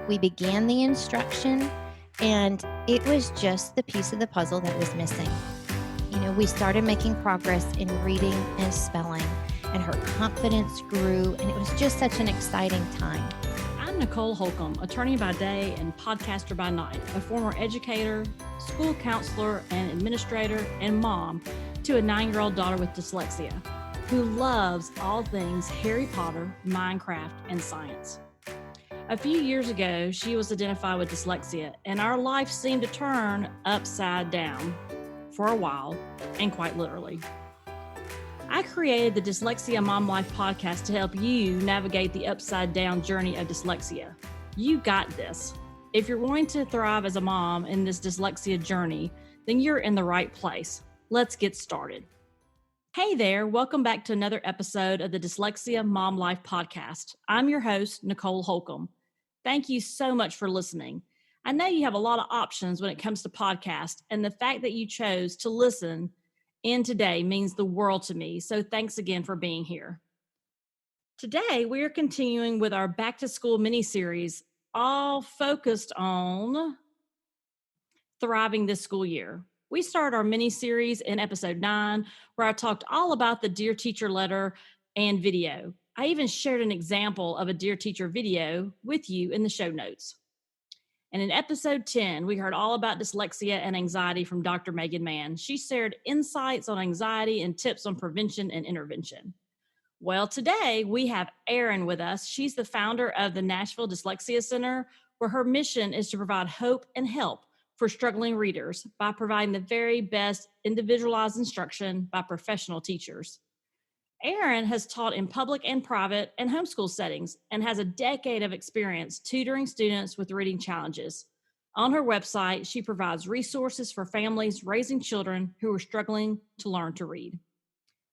We began the instruction, and it was just the piece of the puzzle that was missing. We started making progress in reading and spelling, and her confidence grew, and it was just such an exciting time. I'm Nicole Holcomb, attorney by day and podcaster by night, a former educator, school counselor and administrator, and mom to a 9-year-old daughter with dyslexia, who loves all things Harry Potter, Minecraft, and science. A few years ago, she was identified with dyslexia, and our life seemed to turn upside down for a while, and quite literally. I created the Dyslexia Mom Life podcast to help you navigate the upside down journey of dyslexia. You got this. If you're wanting to thrive as a mom in this dyslexia journey, then you're in the right place. Let's get started. Hey there, welcome back to another episode of the Dyslexia Mom Life podcast. I'm your host, Nicole Holcomb. Thank you so much for listening. I know you have a lot of options when it comes to podcasts, and the fact that you chose to listen in today means the world to me. So thanks again for being here. Today, we are continuing with our Back to School mini-series, all focused on thriving this school year. We started our mini-series in episode 9, where I talked all about the Dear Teacher letter and video. I even shared an example of a Dear Teacher video with you in the show notes. And in episode 10, we heard all about dyslexia and anxiety from Dr. Megan Mann. She shared insights on anxiety and tips on prevention and intervention. Well, today we have Erin with us. She's the founder of the Nashville Dyslexia Center, where her mission is to provide hope and help for struggling readers by providing the very best individualized instruction by professional teachers. Erin has taught in public and private and homeschool settings and has a decade of experience tutoring students with reading challenges. On her website, she provides resources for families raising children who are struggling to learn to read.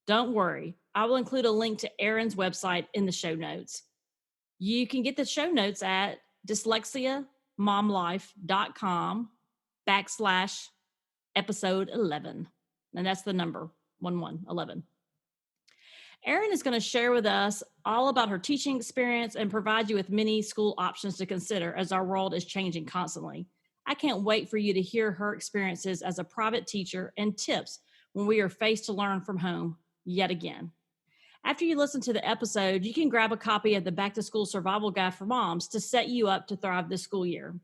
Don't worry, I will include a link to Erin's website in the show notes. You can get the show notes at dyslexiamomlife.com/episode 11. And that's the number 11. Erin is going to share with us all about her teaching experience and provide you with many school options to consider as our world is changing constantly. I can't wait for you to hear her experiences as a private teacher and tips when we are faced to learn from home yet again. After you listen to the episode, you can grab a copy of the Back to School Survival Guide for Moms to set you up to thrive this school year.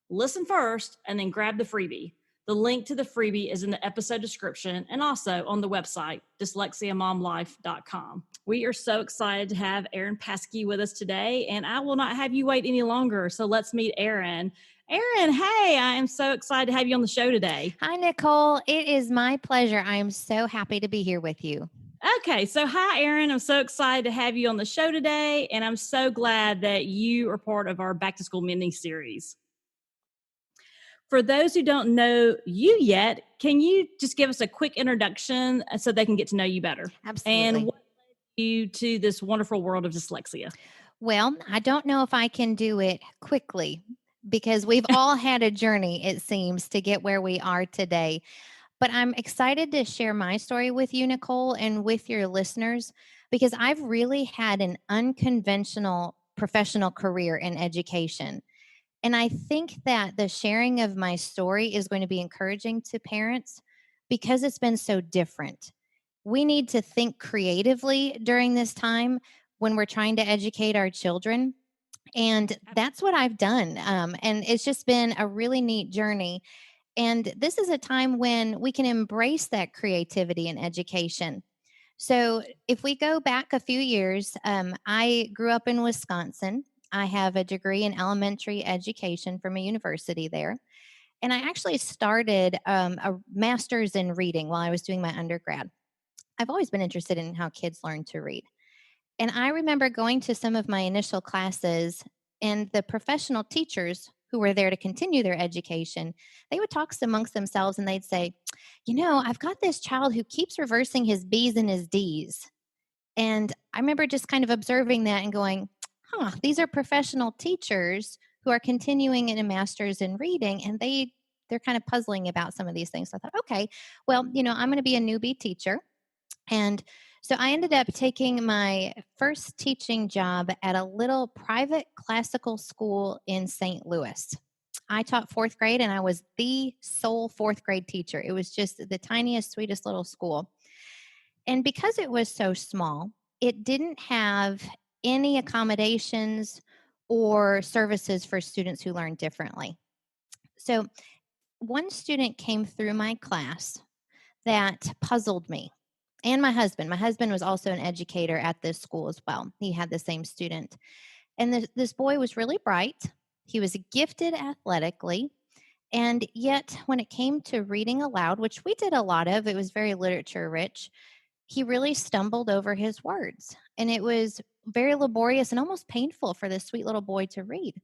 Listen first and then grab the freebie. The link to the freebie is in the episode description and also on the website, dyslexiamomlife.com. We are so excited to have Erin Paske with us today, and I will not have you wait any longer. So let's meet Erin. Erin, hey, I am so excited to have you on the show today. Hi, Nicole. It is my pleasure. I am so happy to be here with you. Okay, so hi, Erin. I'm so excited to have you on the show today, and I'm so glad that you are part of our Back to School mini-series. For those who don't know you yet, can you just give us a quick introduction so they can get to know you better? Absolutely. And what led you to this wonderful world of dyslexia? Well, I don't know if I can do it quickly because we've all had a journey, it seems, to get where we are today. But I'm excited to share my story with you, Nicole, and with your listeners, because I've really had an unconventional professional career in education. And I think that the sharing of my story is going to be encouraging to parents because it's been so different. We need to think creatively during this time when we're trying to educate our children. And that's what I've done. And it's just been a really neat journey. And this is a time when we can embrace that creativity in education. So if we go back a few years, I grew up in Wisconsin. I have a degree in elementary education from a university there. And I actually started a master's in reading while I was doing my undergrad. I've always been interested in how kids learn to read. And I remember going to some of my initial classes, and the professional teachers who were there to continue their education, they would talk amongst themselves and they'd say, I've got this child who keeps reversing his B's and his D's. And I remember just kind of observing that and going, these are professional teachers who are continuing in a master's in reading, and they're kind of puzzling about some of these things. So I thought, okay, well, I'm going to be a newbie teacher. And So I ended up taking my first teaching job at a little private classical school in St. Louis. I taught fourth grade and I was the sole fourth grade teacher. It was just the tiniest, sweetest little school. And because it was so small, it didn't have any accommodations or services for students who learn differently. So one student came through my class that puzzled me and my husband. My husband was also an educator at this school as well. He had the same student. And this boy was really bright. He was gifted athletically. And yet, when it came to reading aloud, which we did a lot of, it was very literature rich, he really stumbled over his words. And it was very laborious and almost painful for this sweet little boy to read.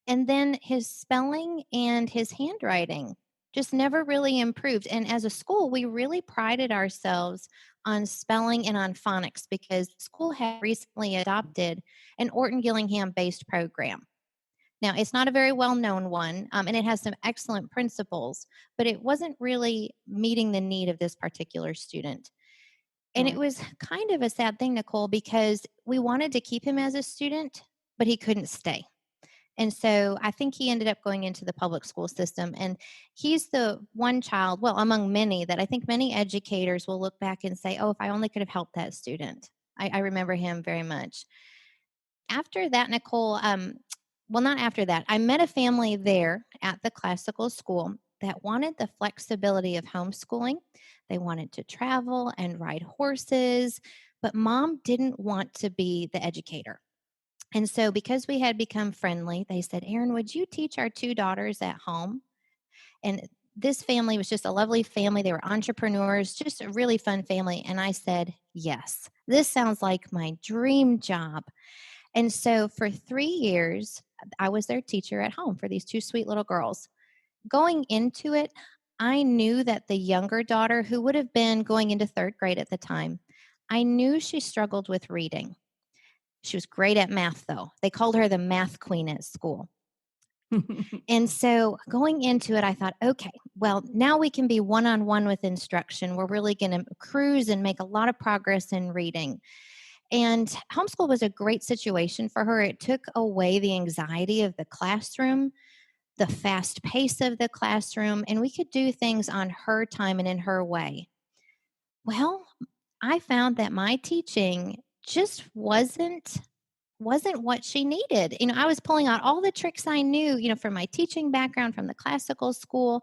And then his spelling and his handwriting just never really improved. And as a school, we really prided ourselves on spelling and on phonics because school had recently adopted an Orton Gillingham based program. Now, it's not a very well known one, and it has some excellent principles, but it wasn't really meeting the need of this particular student. And it Right. was kind of a sad thing, Nicole, because we wanted to keep him as a student, but he couldn't stay. And so I think he ended up going into the public school system. And he's the one child, well, among many, that I think many educators will look back and say, oh, if I only could have helped that student. I remember him very much. After that, Nicole, well, not after that, I met a family there at the classical school that wanted the flexibility of homeschooling. They wanted to travel and ride horses, but mom didn't want to be the educator. And so, because we had become friendly, they said, Erin, would you teach our two daughters at home? And this family was just a lovely family. They were entrepreneurs, just a really fun family. And I said, yes, this sounds like my dream job. And so, for 3 years, I was their teacher at home for these two sweet little girls. Going into it, I knew that the younger daughter, who would have been going into third grade at the time, I knew she struggled with reading. She was great at math, though. They called her the math queen at school. And so going into it, I thought, okay, well, now we can be one-on-one with instruction. We're really going to cruise and make a lot of progress in reading. And homeschool was a great situation for her. It took away the anxiety of the classroom, the fast pace of the classroom, and we could do things on her time and in her way. Well, I found that my teaching just wasn't what she needed. I was pulling out all the tricks I knew, from my teaching background from the classical school,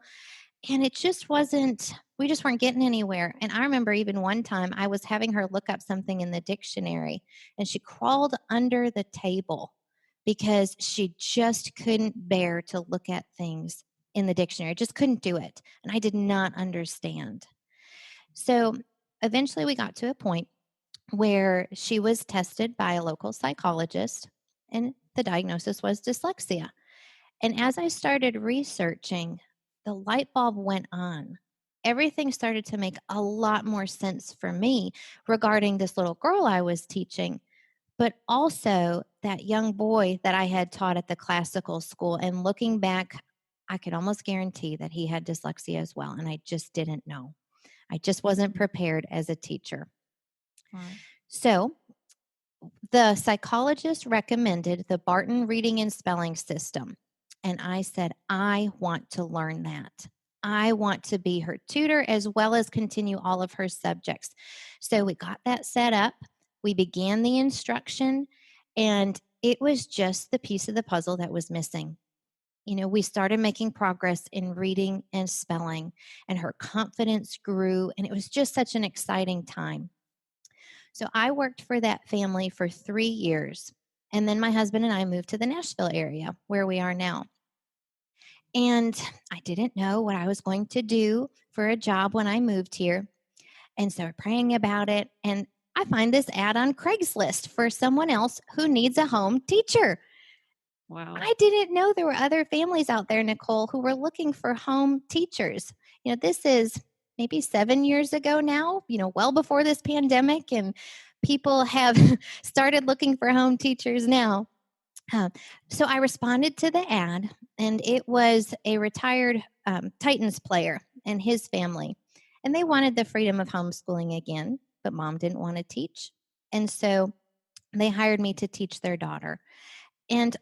and it just wasn't, we just weren't getting anywhere. And I remember even one time I was having her look up something in the dictionary, and she crawled under the table because she just couldn't bear to look at things in the dictionary, just couldn't do it. And I did not understand. So eventually we got to a point where she was tested by a local psychologist, and the diagnosis was dyslexia. And as I started researching, the light bulb went on. Everything started to make a lot more sense for me regarding this little girl I was teaching, but also that young boy that I had taught at the classical school. And looking back, I could almost guarantee that he had dyslexia as well. And I just didn't know. I just wasn't prepared as a teacher. Right. So the psychologist recommended the Barton reading and spelling system. And I said, I want to learn that. I want to be her tutor as well as continue all of her subjects. So we got that set up. We began the instruction, and it was just the piece of the puzzle that was missing. We started making progress in reading and spelling, and her confidence grew, and it was just such an exciting time. So I worked for that family for 3 years. And then my husband and I moved to the Nashville area where we are now. And I didn't know what I was going to do for a job when I moved here. And so praying about it. And I find this ad on Craigslist for someone else who needs a home teacher. Wow. I didn't know there were other families out there, Nicole, who were looking for home teachers. This is maybe 7 years ago now, well before this pandemic, and people have started looking for home teachers now. So I responded to the ad, and it was a retired Titans player and his family, and they wanted the freedom of homeschooling again. but mom didn't want to teach. And so they hired me to teach their daughter. And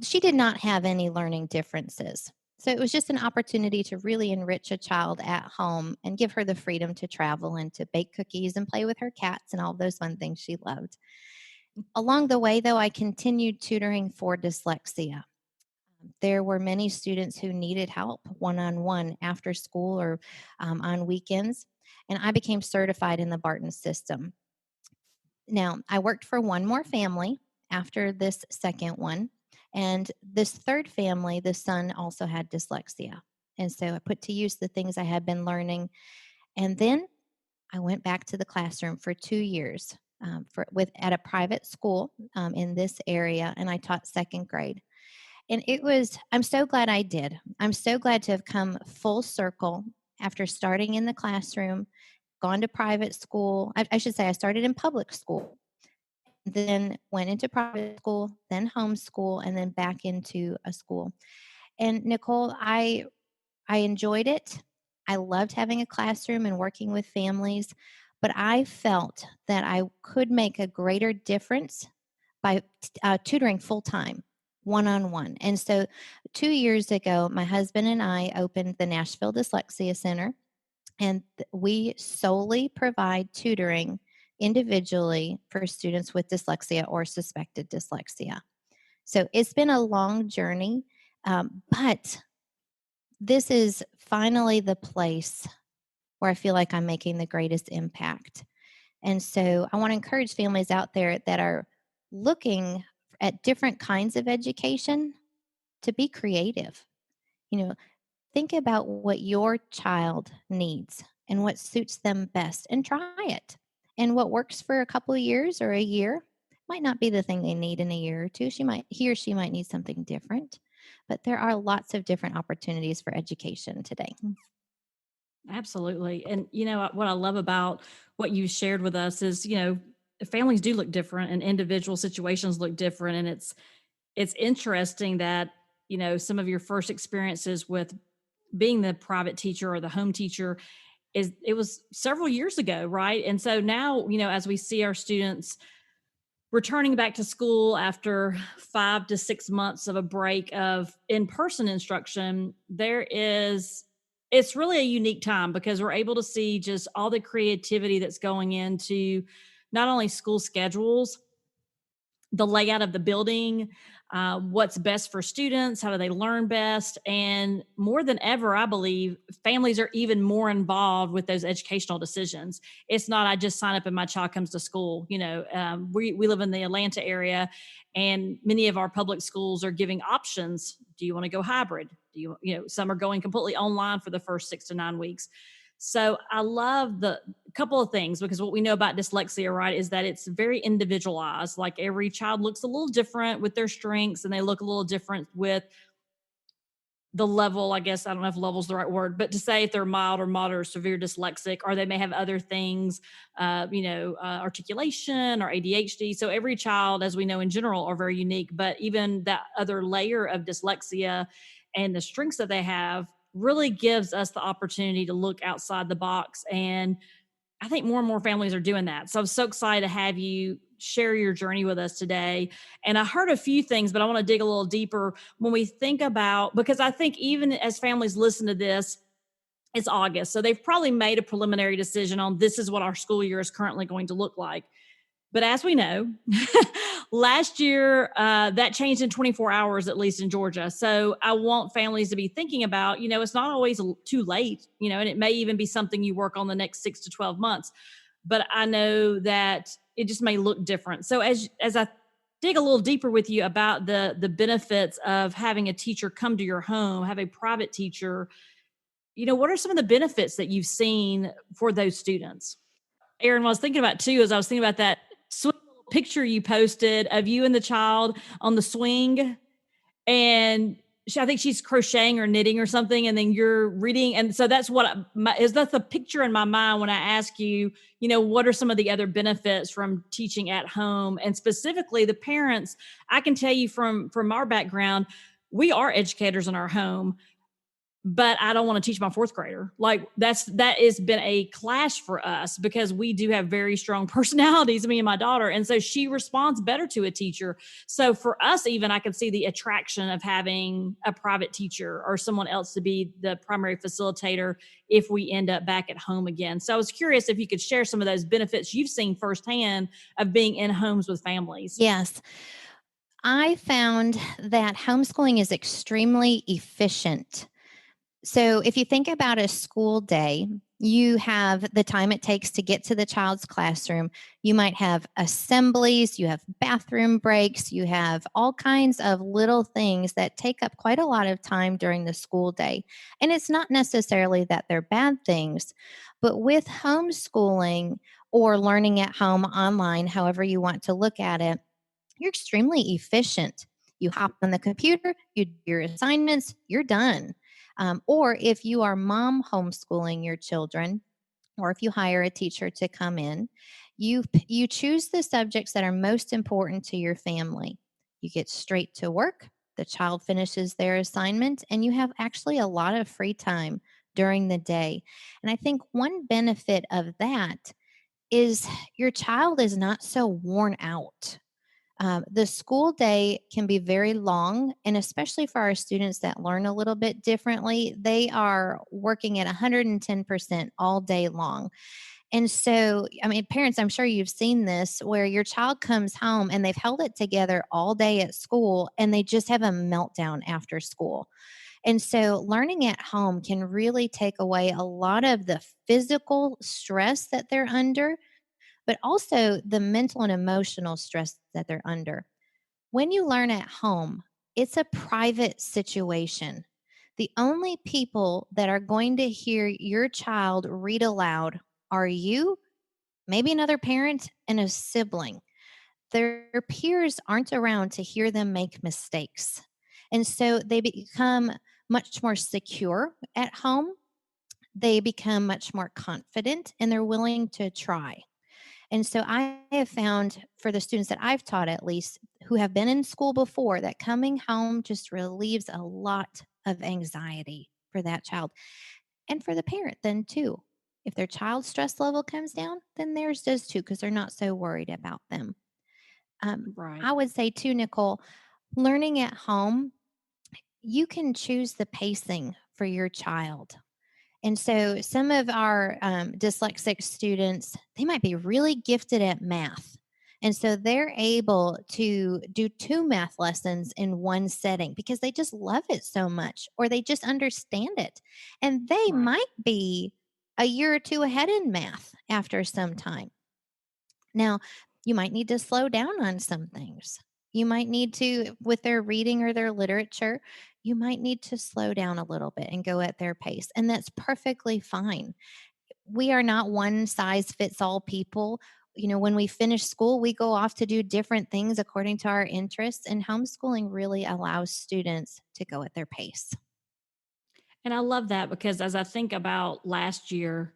she did not have any learning differences. So it was just an opportunity to really enrich a child at home and give her the freedom to travel and to bake cookies and play with her cats and all those fun things she loved. Along the way, though, I continued tutoring for dyslexia. There were many students who needed help one on one after school or on weekends, and I became certified in the Barton system. Now, I worked for one more family after this second one, and this third family, the son also had dyslexia. And so I put to use the things I had been learning. And then I went back to the classroom for 2 years at a private school in this area, and I taught second grade. And I'm so glad I did. I'm so glad to have come full circle after starting in the classroom, gone to private school. I should say I started in public school, then went into private school, then homeschool, and then back into a school. And Nicole, I enjoyed it. I loved having a classroom and working with families, but I felt that I could make a greater difference by tutoring full time, one on one. And so 2 years ago, my husband and I opened the Nashville Dyslexia Center, and we solely provide tutoring individually for students with dyslexia or suspected dyslexia. So it's been a long journey, but this is finally the place where I feel like I'm making the greatest impact. And so I want to encourage families out there that are looking at different kinds of education to be creative. You know, think about what your child needs and what suits them best and try it. And what works for a couple of years or a year might not be the thing they need in a year or two. He or she might need something different. But there are lots of different opportunities for education today. Absolutely. And what I love about what you shared with us is, families do look different and individual situations look different. And it's interesting that, some of your first experiences with being the private teacher or the home teacher it was several years ago, right? And so now, as we see our students returning back to school after 5 to 6 months of a break of in-person instruction, it's really a unique time because we're able to see just all the creativity that's going into not only school schedules, the layout of the building, what's best for students, how do they learn best, and more than ever, I believe families are even more involved with those educational decisions. It's not I just sign up and my child comes to school. We live in the Atlanta area, and many of our public schools are giving options. Do you want to go hybrid? Some are going completely online for the first 6 to 9 weeks. So I love the couple of things, because what we know about dyslexia, right, is that it's very individualized. Like every child looks a little different with their strengths, and they look a little different with the level. I guess, I don't know if level is the right word, but to say if they're mild or moderate or severe dyslexic, or they may have other things, articulation or ADHD. So every child, as we know in general, are very unique, but even that other layer of dyslexia and the strengths that they have really gives us the opportunity to look outside the box. And I think more and more families are doing that. So I'm so excited to have you share your journey with us today. And I heard a few things, but I want to dig a little deeper when we think about, because I think even as families listen to this, it's August. So they've probably made a preliminary decision on this is what our school year is currently going to look like. But as we know, last year, that changed in 24 hours, at least in Georgia. So I want families to be thinking about, it's not always too late, and it may even be something you work on the next 6 to 12 months. But I know that it just may look different. So as I dig a little deeper with you about the benefits of having a teacher come to your home, have a private teacher, what are some of the benefits that you've seen for those students? Erin, what I was thinking about too, is I was thinking about that picture you posted of you and the child on the swing, and I think she's crocheting or knitting or something, and then you're reading. And so that's that's the picture in my mind when I ask you, what are some of the other benefits from teaching at home, and specifically the parents. I can tell you from our background, we are educators in our home. but I don't want to teach my fourth grader. Like that has been a clash for us because we do have very strong personalities, me and my daughter. And so she responds better to a teacher. So for us, even I can see the attraction of having a private teacher or someone else to be the primary facilitator if we end up back at home again. So I was curious if you could share some of those benefits you've seen firsthand of being in homes with families. Yes. I found that homeschooling is extremely efficient. So, if you think about a school day, you have the time it takes to get to the child's classroom. You might have assemblies, you have bathroom breaks, you have all kinds of little things that take up quite a lot of time during the school day. And it's not necessarily that they're bad things, but with homeschooling or learning at home online, however you want to look at it, you're extremely efficient. You hop on the computer, you do your assignments, you're done. Or if you are mom homeschooling your children, or if you hire a teacher to come in, you choose the subjects that are most important to your family. You get straight to work. The child finishes their assignment, and you have actually a lot of free time during the day. And I think one benefit of that is your child is not so worn out. The school day can be very long, and especially for our students that learn a little bit differently, they are working at 110% all day long. And so, I mean, parents, I'm sure you've seen this where your child comes home and they've held it together all day at school and they just have a meltdown after school. And so, learning at home can really take away a lot of the physical stress that they're under, but also the mental and emotional stress that they're under. When you learn at home, it's a private situation. The only people that are going to hear your child read aloud are you, maybe another parent, and a sibling. Their peers aren't around to hear them make mistakes. And so they become much more secure at home. They become much more confident and they're willing to try. And so I have found for the students that I've taught, at least, who have been in school before, that coming home just relieves a lot of anxiety for that child and for the parent, then too. If their child's stress level comes down, then theirs does too, because they're not so worried about them. Right. I would say too, Nicole, learning at home, you can choose the pacing for your child. And so some of our dyslexic students, they might be really gifted at math. And so they're able to do two math lessons in one setting because they just love it so much or they just understand it. And they Right. might be a year or two ahead in math after some time. Now, you might need to slow down on some things. You might need to, with their reading or their literature, you might need to slow down a little bit and go at their pace. And that's perfectly fine. We are not one size fits all people. You know, when we finish school, we go off to do different things according to our interests, and homeschooling really allows students to go at their pace. And I love that because as I think about last year,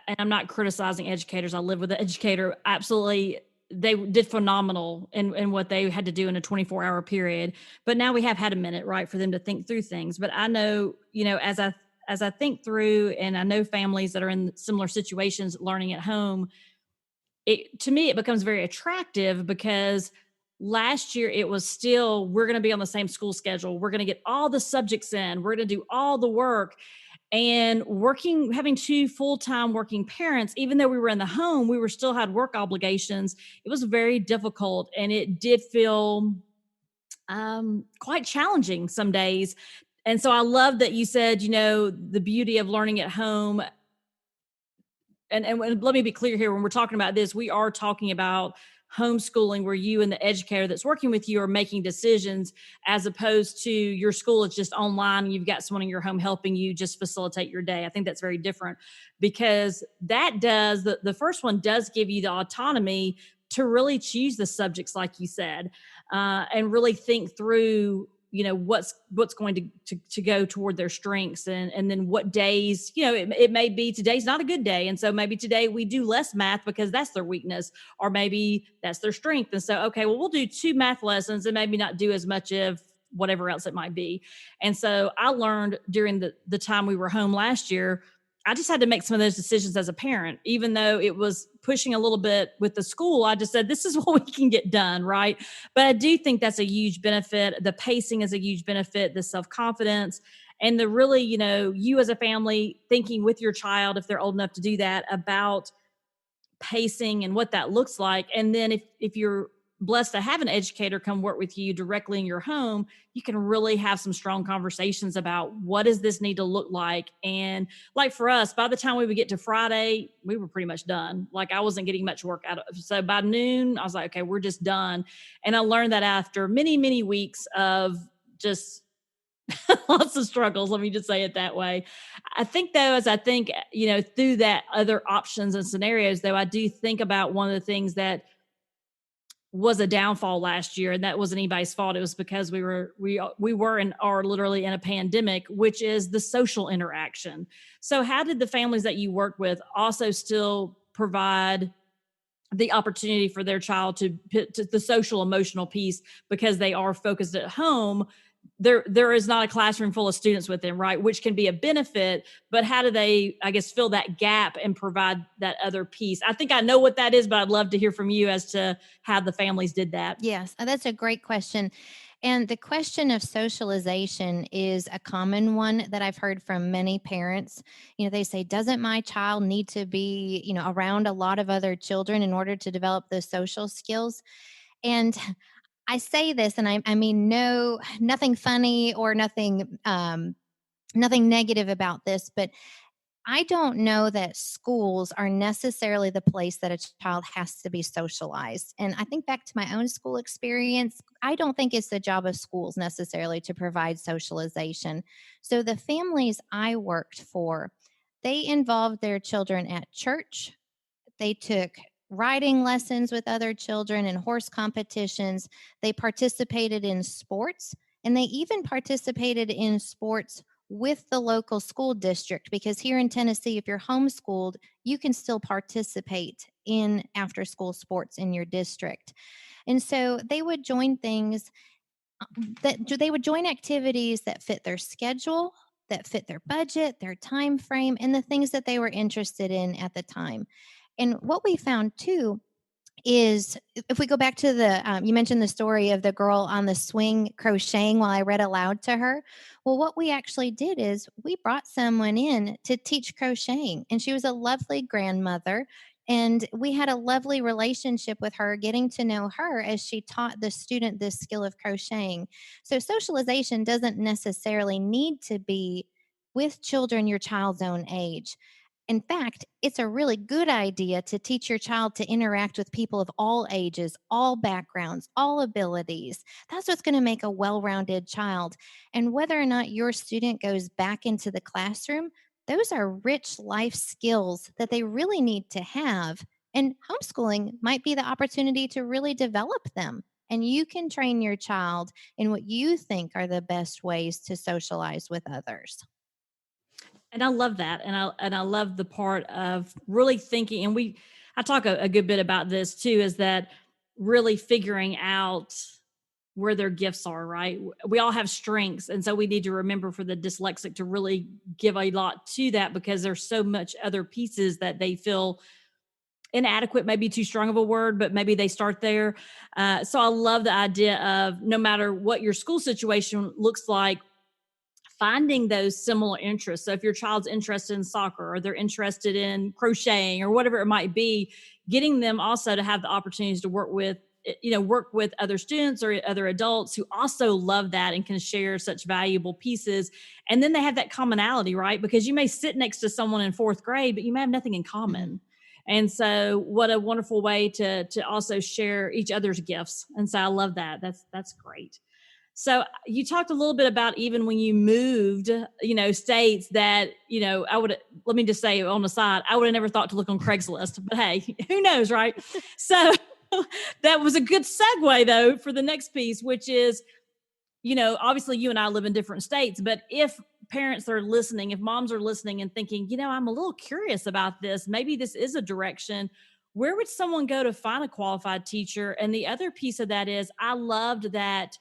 and I'm not criticizing educators. I live with an educator. Absolutely, they did phenomenal in what they had to do in a 24-hour period. But now we have had a minute, right, for them to think through things. But I know, as I think through, and I know families that are in similar situations, learning at home. To me, it becomes very attractive because last year it was still we're going to be on the same school schedule. We're going to get all the subjects in. We're going to do all the work and having two full-time working parents, even though we were in the home, we were still had work obligations. It was very difficult and it did feel quite challenging some days. And so I love that you said, the beauty of learning at home. And let me be clear here, when we're talking about this, we are talking about homeschooling where you and the educator that's working with you are making decisions, as opposed to your school is just online and you've got someone in your home helping you just facilitate your day. I think that's very different because the first one does give you the autonomy to really choose the subjects, like you said, and really think through what's going to go toward their strengths, and then what days, it may be today's not a good day, and so maybe today we do less math because that's their weakness, or maybe that's their strength. And so, okay, well, we'll do two math lessons and maybe not do as much of whatever else it might be. And so I learned during the time we were home last year, I just had to make some of those decisions as a parent, even though it was pushing a little bit with the school. I just said, this is what we can get done. Right. But I do think that's a huge benefit. The pacing is a huge benefit, the self-confidence, and the really, you as a family thinking with your child, if they're old enough to do that, about pacing and what that looks like. And then if you're blessed to have an educator come work with you directly in your home, you can really have some strong conversations about what does this need to look like. And like for us, by the time we would get to Friday, we were pretty much done. Like I wasn't getting much work out of. So by noon, I was like, okay, we're just done. And I learned that after many, many weeks of just lots of struggles. Let me just say it that way. I think though, as I think, through that other options and scenarios, though, I do think about one of the things that was a downfall last year, and that wasn't anybody's fault. It was because we were and are literally in a pandemic, which is the social interaction. So how did the families that you worked with also still provide the opportunity for their child to the social emotional piece, because they are focused at home? There is not a classroom full of students with them, right? Which can be a benefit, but how do they, I guess, fill that gap and provide that other piece? I think I know what that is, but I'd love to hear from you as to how the families did that. Yes, that's a great question. And the question of socialization is a common one that I've heard from many parents. They say, doesn't my child need to be, around a lot of other children in order to develop those social skills? And I say this, and I mean, nothing funny or nothing negative about this, but I don't know that schools are necessarily the place that a child has to be socialized. And I think back to my own school experience, I don't think it's the job of schools necessarily to provide socialization. So the families I worked for, they involved their children at church. They took riding lessons with other children and horse competitions. They participated in sports, and they even participated in sports with the local school district, because here in Tennessee, if you're homeschooled, you can still participate in after school sports in your district. And so they would join things that they would join activities that fit their schedule, that fit their budget, their time frame, and the things that they were interested in at the time. And what we found too is, if we go back to you mentioned the story of the girl on the swing crocheting while I read aloud to her. Well, what we actually did is we brought someone in to teach crocheting, and she was a lovely grandmother. And we had a lovely relationship with her, getting to know her as she taught the student this skill of crocheting. So, socialization doesn't necessarily need to be with children your child's own age. In fact, it's a really good idea to teach your child to interact with people of all ages, all backgrounds, all abilities. That's what's going to make a well rounded child. And whether or not your student goes back into the classroom, those are rich life skills that they really need to have. And homeschooling might be the opportunity to really develop them. And you can train your child in what you think are the best ways to socialize with others. And I love that. And I love the part of really thinking, and I talk a good bit about this too, is that really figuring out where their gifts are, right? We all have strengths. And so we need to remember for the dyslexic to really give a lot to that, because there's so much other pieces that they feel inadequate, maybe too strong of a word, but maybe they start there. So I love the idea of, no matter what your school situation looks like, finding those similar interests. So if your child's interested in soccer, or they're interested in crocheting, or whatever it might be, getting them also to have the opportunities to work with other students or other adults who also love that and can share such valuable pieces. And then they have that commonality, right? Because you may sit next to someone in fourth grade, but you may have nothing in common. Mm-hmm. And so what a wonderful way to also share each other's gifts. And so I love that. That's great. So you talked a little bit about, even when you moved, states that, let me just say on the side, I would have never thought to look on Craigslist, but hey, who knows, right? So that was a good segue though, for the next piece, which is, obviously you and I live in different states, but if parents are listening, if moms are listening and thinking, I'm a little curious about this, maybe this is a direction, where would someone go to find a qualified teacher? And the other piece of that is, I loved that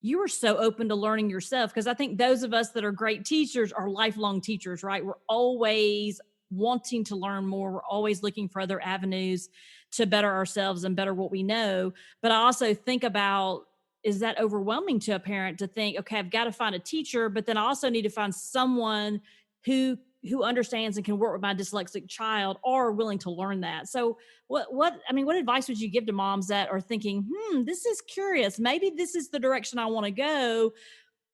you were so open to learning yourself. Because I think those of us that are great teachers are lifelong teachers, right? We're always wanting to learn more. We're always looking for other avenues to better ourselves and better what we know. But I also think about, is that overwhelming to a parent to think, okay, I've got to find a teacher, but then I also need to find someone who understands and can work with my dyslexic child or are willing to learn that. So what advice would you give to moms that are thinking, this is curious, maybe this is the direction I want to go,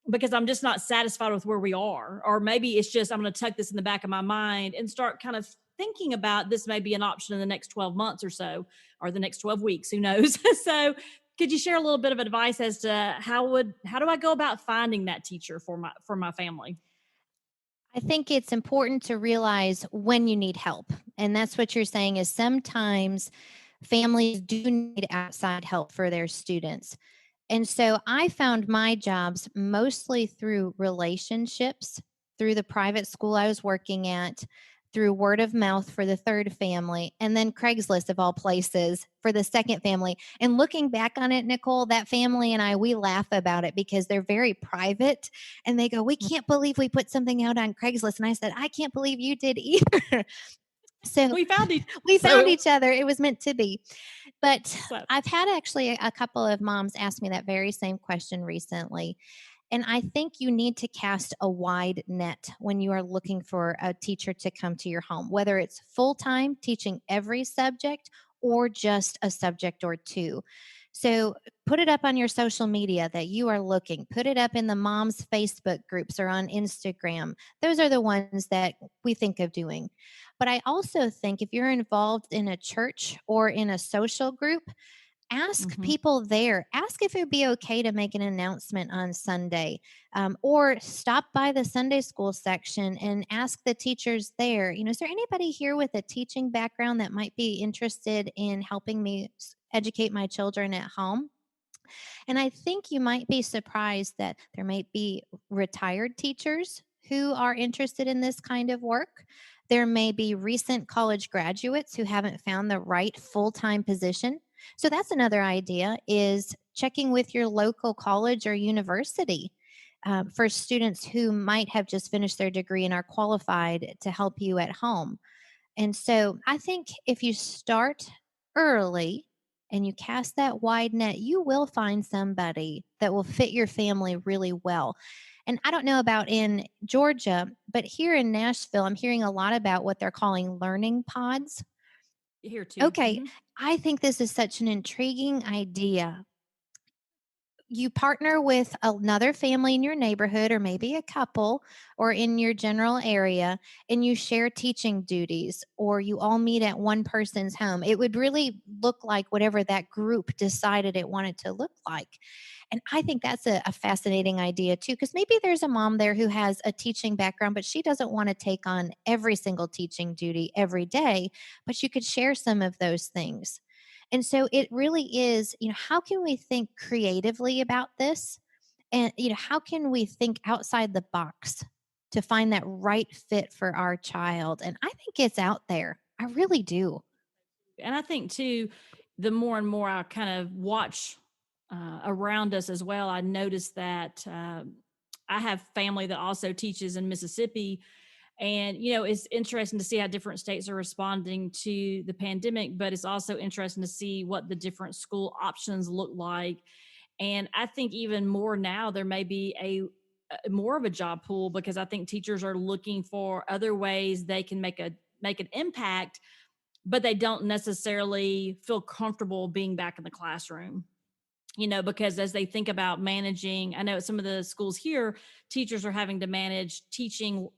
because I'm just not satisfied with where we are, or maybe it's just I'm going to tuck this in the back of my mind and start kind of thinking about this may be an option in the next 12 months or so, or the next 12 weeks, who knows. So could you share a little bit of advice as to how do I go about finding that teacher for my family? I think it's important to realize when you need help. And that's what you're saying is sometimes families do need outside help for their students. And so I found my jobs mostly through relationships, through the private school I was working at, through word of mouth for the third family, and then Craigslist of all places for the second family. And looking back on it, Nicole, that family and I, we laugh about it because they're very private and they go, "We can't believe we put something out on Craigslist." And I said, "I can't believe you did either." So We found each we found so each other. It was meant to be. But so I've had actually a couple of moms ask me that very same question recently. And I think you need to cast a wide net when you are looking for a teacher to come to your home, whether it's full time teaching every subject or just a subject or two. So put it up on your social media that you are looking, put it up in the mom's Facebook groups or on Instagram. Those are the ones that we think of doing. But I also think if you're involved in a church or in a social group, ask mhm. people there. Ask if it would be okay to make an announcement on Sunday, or stop by the Sunday school section and ask the teachers there. Is there anybody here with a teaching background that might be interested in helping me educate my children at home? And I think you might be surprised that there might be retired teachers who are interested in this kind of work. There may be recent college graduates who haven't found the right full-time position. So that's another idea is checking with your local college or university for students who might have just finished their degree and are qualified to help you at home. And so I think if you start early and you cast that wide net, you will find somebody that will fit your family really well. And I don't know about in Georgia, but here in Nashville, I'm hearing a lot about what they're calling learning pods. Here too. Okay, I think this is such an intriguing idea. You partner with another family in your neighborhood or maybe a couple or in your general area and you share teaching duties or you all meet at one person's home. It would really look like whatever that group decided it wanted to look like. And I think that's a fascinating idea too, because maybe there's a mom there who has a teaching background, but she doesn't want to take on every single teaching duty every day, but you could share some of those things. And so it really is, how can we think creatively about this? And, how can we think outside the box to find that right fit for our child? And I think it's out there. I really do. And I think too, the more and more I kind of watch around us as well, I notice that I have family that also teaches in Mississippi. And, it's interesting to see how different states are responding to the pandemic, but it's also interesting to see what the different school options look like. And I think even more now, there may be a more of a job pool, because I think teachers are looking for other ways they can make an impact, but they don't necessarily feel comfortable being back in the classroom. Because as they think about managing, I know at some of the schools here, teachers are having to manage teaching,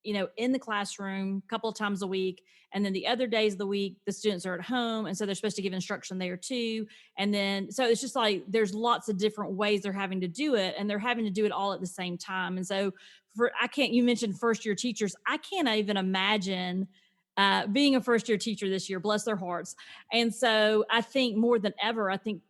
in the classroom a couple of times a week. And then the other days of the week, the students are at home. And so they're supposed to give instruction there too. And then, so it's just like there's lots of different ways they're having to do it, and they're having to do it all at the same time. And so, you mentioned first year teachers. I can't even imagine being a first year teacher this year, bless their hearts. And so I think more than ever, I think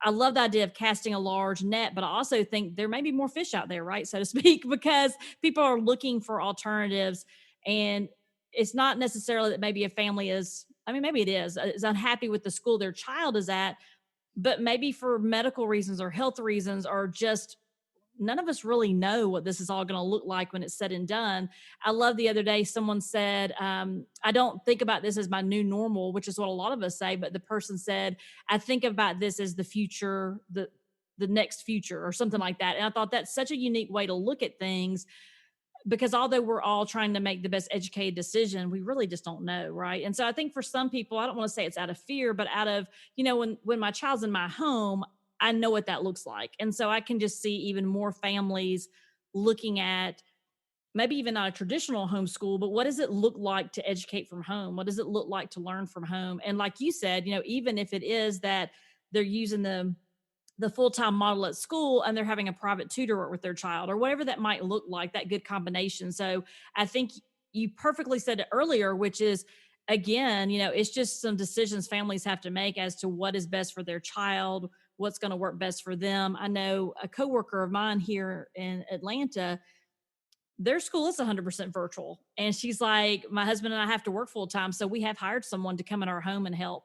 I love the idea of casting a large net, but I also think there may be more fish out there, right, so to speak, because people are looking for alternatives. And it's not necessarily that maybe a family is, I mean, maybe it is unhappy with the school their child is at, but maybe for medical reasons or health reasons, or just none of us really know what this is all going to look like when it's said and done. I love the other day, someone said, I don't think about this as my new normal, which is what a lot of us say. But the person said, I think about this as the future, the next future or something like that. And I thought that's such a unique way to look at things, because although we're all trying to make the best educated decision, we really just don't know, right? And so I think for some people, I don't want to say it's out of fear, but out of, when my child's in my home, I know what that looks like. And so I can just see even more families looking at maybe even not a traditional homeschool, but what does it look like to educate from home? What does it look like to learn from home? And like you said, even if it is that they're using the full-time model at school and they're having a private tutor work with their child, or whatever that might look like, that good combination. So I think you perfectly said it earlier, which is, again, it's just some decisions families have to make as to what is best for their child, what's going to work best for them. I know a coworker of mine here in Atlanta, their school is 100% virtual. And she's like, my husband and I have to work full time. So we have hired someone to come in our home and help.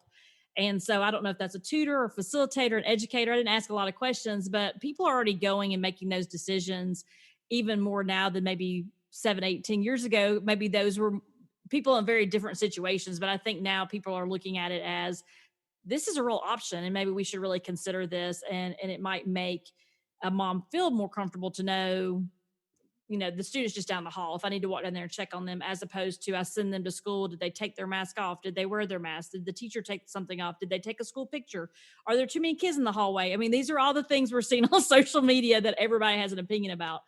And so I don't know if that's a tutor or facilitator, an educator. I didn't ask a lot of questions, but people are already going and making those decisions even more now than maybe 7, 8, 10 years ago. Maybe those were people in very different situations. But I think now people are looking at it as, this is a real option and maybe we should really consider this. And it might make a mom feel more comfortable to know, the students just down the hall, if I need to walk down there and check on them, as opposed to I send them to school. Did they take their mask off? Did they wear their mask? Did the teacher take something off? Did they take a school picture? Are there too many kids in the hallway? I mean, these are all the things we're seeing on social media that everybody has an opinion about.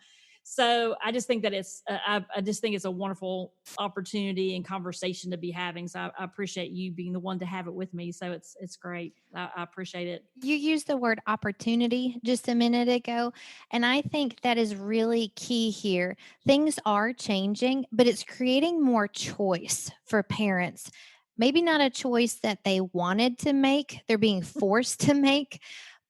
So I just think that I just think it's a wonderful opportunity and conversation to be having. So I appreciate you being the one to have it with me. So it's great. I appreciate it. You used the word opportunity just a minute ago, and I think that is really key here. Things are changing, but it's creating more choice for parents. Maybe not a choice that they wanted to make, they're being forced to make,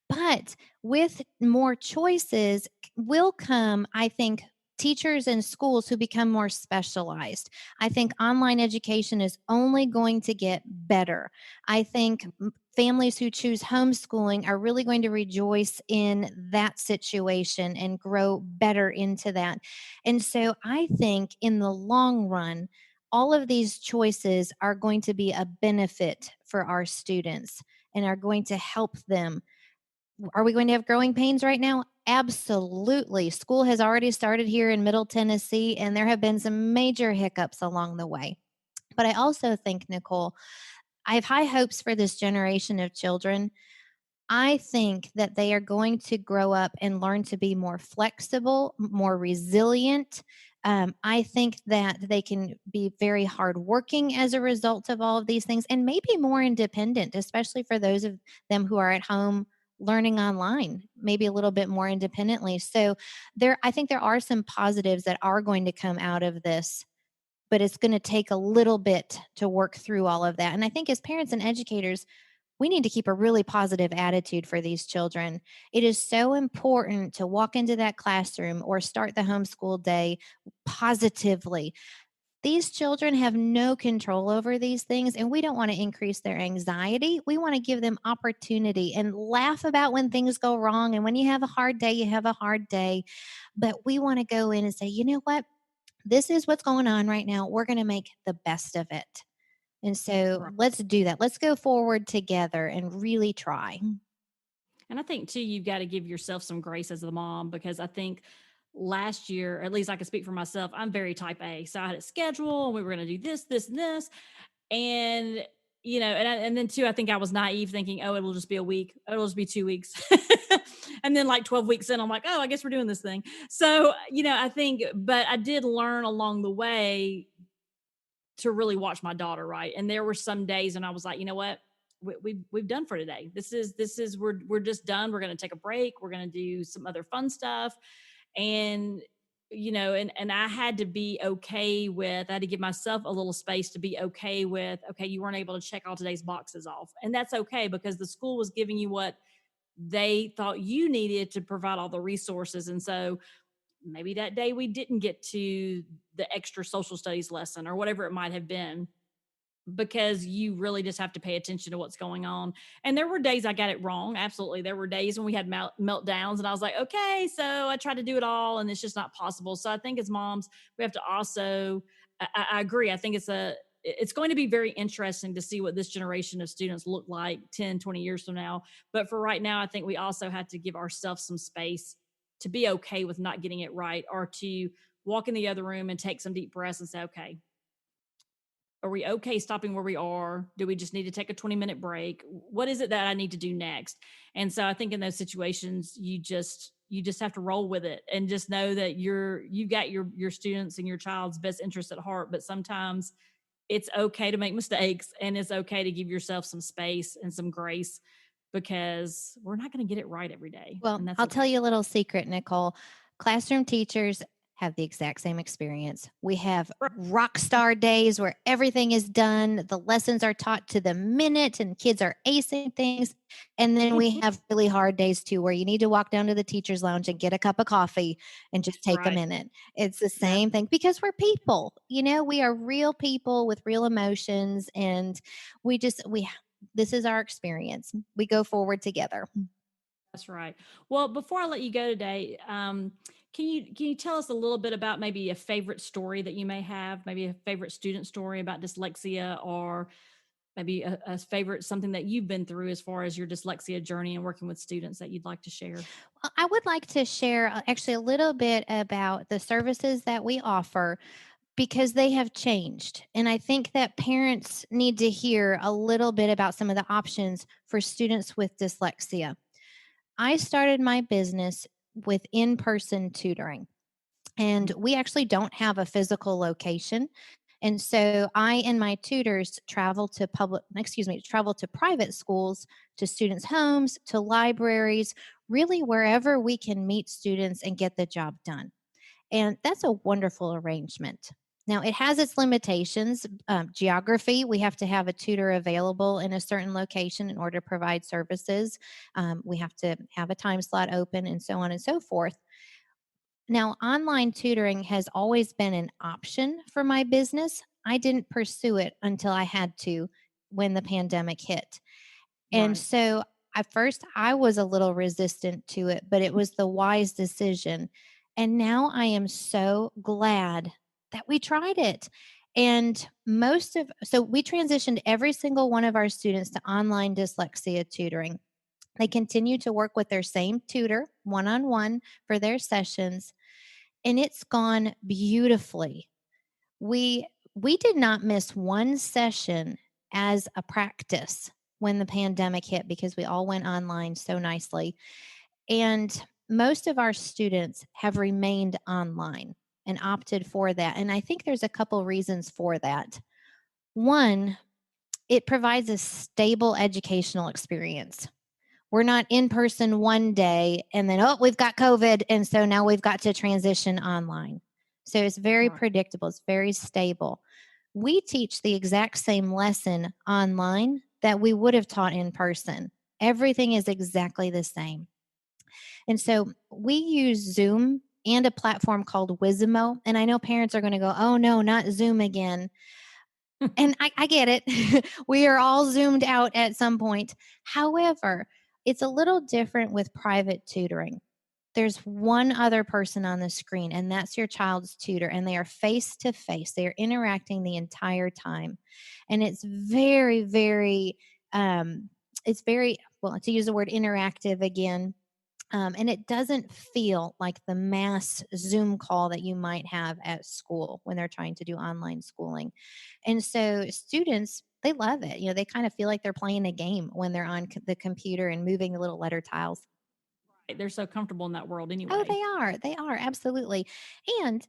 but with more choices will come, I think, teachers and schools who become more specialized. I think online education is only going to get better. I think families who choose homeschooling are really going to rejoice in that situation and grow better into that. And so I think in the long run, all of these choices are going to be a benefit for our students and are going to help them. Are we going to have growing pains right now? Absolutely. School has already started here in Middle Tennessee, and there have been some major hiccups along the way. But I also think, Nicole, I have high hopes for this generation of children. I think that they are going to grow up and learn to be more flexible, more resilient. I think that they can be very hardworking as a result of all of these things and maybe more independent, especially for those of them who are at home learning online, maybe a little bit more independently. So I think there are some positives that are going to come out of this, but it's going to take a little bit to work through all of that. And I think as parents and educators, we need to keep a really positive attitude for these children. It is so important to walk into that classroom or start the homeschool day positively. These children have no control over these things, and we don't want to increase their anxiety. We want to give them opportunity and laugh about when things go wrong. And when you have a hard day, you have a hard day. But we want to go in and say, you know what? This is what's going on right now. We're going to make the best of it. And so Right. let's do that. Let's go forward together and really try. And I think too, you've got to give yourself some grace as a mom, because I think last year, or at least I can speak for myself, I'm very type A. So I had a schedule and we were going to do this, this, and this. And, and then too, I think I was naive thinking, oh, it'll just be a week. Oh, it'll just be 2 weeks. And then like 12 weeks in, I'm like, oh, I guess we're doing this thing. So, I think, but I did learn along the way to really watch my daughter, right? And there were some days and I was like, you know what? We've done for today. We're just done. We're going to take a break. We're going to do some other fun stuff. And and I had to be okay with, I had to give myself a little space to be okay with, okay, you weren't able to check all today's boxes off. And that's okay, because the school was giving you what they thought you needed to provide all the resources. And so maybe that day we didn't get to the extra social studies lesson or whatever it might have been. because you really just have to pay attention to what's going on. And there were days I got it wrong. Absolutely. There were days when we had meltdowns, and I was like, okay, so I tried to do it all and it's just not possible. So I think as moms, we have to also, I agree. I think it's going to be very interesting to see what this generation of students look like 10, 20 years from now. But for right now, I think we also have to give ourselves some space to be okay with not getting it right, or to walk in the other room and take some deep breaths and say, okay, are we okay stopping where we are? Do we just need to take a 20-minute break? What is it that I need to do next? And so I think in those situations, you just have to roll with it and just know that you got your students and your child's best interest at heart. But sometimes it's okay to make mistakes, and it's okay to give yourself some space and some grace, because we're not going to get it right every day. Well, And that's I'll tell okay. you a little secret, Nicole. Classroom teachers have the exact same experience. We have Right. rock star days where everything is done, the lessons are taught to the minute, and kids are acing things. And then we have really hard days too, where you need to walk down to the teacher's lounge and get a cup of coffee and just take a Right. minute. It's the Yep. same thing because we're people. We are real people with real emotions, and we this is our experience. We go forward together. That's right. Well, before I let you go today, can you tell us a little bit about maybe a favorite story that you may have, maybe a favorite student story about dyslexia, or maybe a favorite something that you've been through as far as your dyslexia journey and working with students that you'd like to share? Well, I would like to share actually a little bit about the services that we offer because they have changed. And I think that parents need to hear a little bit about some of the options for students with dyslexia. I started my business with in person tutoring, and Mhm. we actually don't have a physical location. And so I and my tutors travel to private schools, to students' homes, to libraries, really wherever we can meet students and get the job done. And that's a wonderful arrangement. Now, it has its limitations. Geography, we have to have a tutor available in a certain location in order to provide services. We have to have a time slot open, and so on and so forth. Now, online tutoring has always been an option for my business. I didn't pursue it until I had to when the pandemic hit. And Right. so at first, I was a little resistant to it, but it was the wise decision. And now I am so glad that we tried it. And so we transitioned every single one of our students to online dyslexia tutoring. They continue to work with their same tutor one on one for their sessions, and it's gone beautifully. We did not miss one session as a practice when the pandemic hit because we all went online so nicely. And most of our students have remained online and opted for that. And I think there's a couple reasons for that. One, it provides a stable educational experience. We're not in person one day and then, oh, we've got COVID. And so now we've got to transition online. So it's very Right. predictable, it's very stable. We teach the exact same lesson online that we would have taught in person. Everything is exactly the same. And so we use Zoom and a platform called Wizimo. And I know parents are going to go, oh, no, not Zoom again. And I get it. We are all zoomed out at some point. However, it's a little different with private tutoring. There's one other person on the screen, and that's your child's tutor, and they are face to face. They are interacting the entire time. And um, it's very, well, to use the word interactive again, and it doesn't feel like the mass Zoom call that you might have at school when they're trying to do online schooling. And so students, they love it. They kind of feel like they're playing a game when they're on the computer and moving the little letter tiles. They're so comfortable in that world Oh, anyway. they are. They are absolutely. And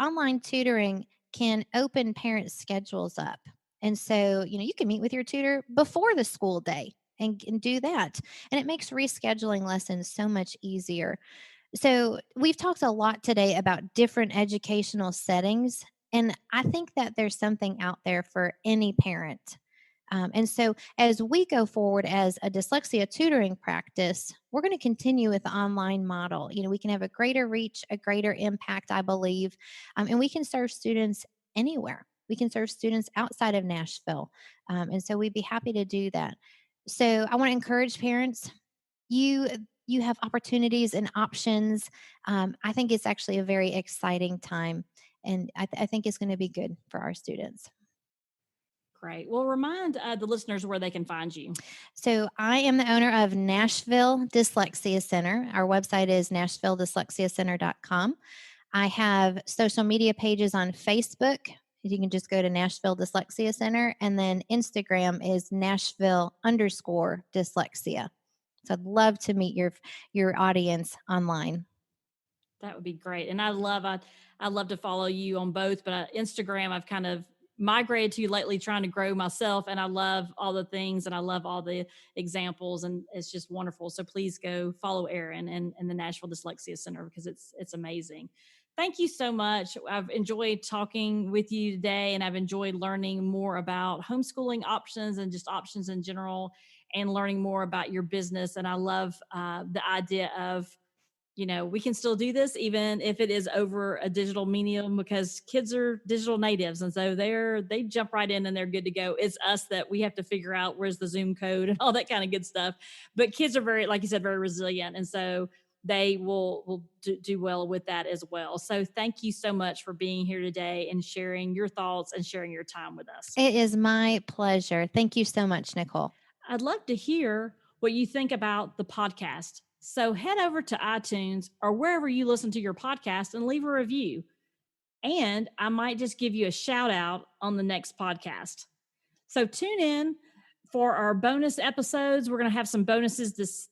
online tutoring can open parents' schedules up. And so, you can meet with your tutor before the school day and do that. And it makes rescheduling lessons so much easier. So, we've talked a lot today about different educational settings, and I think that there's something out there for any parent. And so, as we go forward as a dyslexia tutoring practice, we're going to continue with the online model. We can have a greater reach, a greater impact, I believe, and we can serve students anywhere. we can serve students outside of Nashville. And so we'd be happy to do that. So I want to encourage parents. You you have opportunities and options. I think it's actually a very exciting time, and I think it's going to be good for our students. Great. Well, remind the listeners where they can find you. So I am the owner of Nashville Dyslexia Center. Our website is nashvilledyslexiacenter.com. I have social media pages on Facebook. You can just go to Nashville Dyslexia Center, and then Instagram is Nashville_dyslexia. So I'd love to meet your audience online. That would be great. And I love to follow you on both, but Instagram I've kind of migrated to lately, trying to grow myself, and I love all the things and I love all the examples, and it's just wonderful. So please go follow Erin and the Nashville Dyslexia Center, because it's amazing. Thank you so much. I've enjoyed talking with you today, and I've enjoyed learning more about homeschooling options and just options in general, and learning more about your business. And I love the idea of, we can still do this even if it is over a digital medium, because kids are digital natives. And so they jump right in and they're good to go. It's us that we have to figure out where's the Zoom code and all that kind of good stuff. But kids are very, like you said, very resilient. And so they will do well with that as well. So thank you so much for being here today and sharing your thoughts and sharing your time with us. It is my pleasure. Thank you so much, Nicole. I'd love to hear what you think about the podcast. So head over to iTunes or wherever you listen to your podcast and leave a review. And I might just give you a shout out on the next podcast. So tune in for our bonus episodes. We're going to have some bonuses this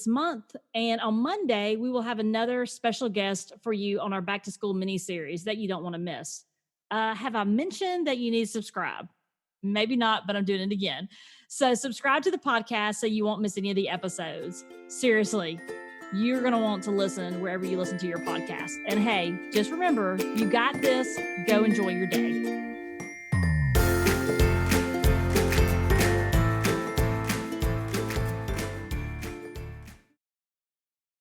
month. And on Monday, we will have another special guest for you on our back to school mini series that you don't want to miss. Have I mentioned that you need to subscribe? Maybe not, but I'm doing it again. So subscribe to the podcast so you won't miss any of the episodes. Seriously, you're going to want to listen wherever you listen to your podcast. And hey, just remember, you got this. Go enjoy your day.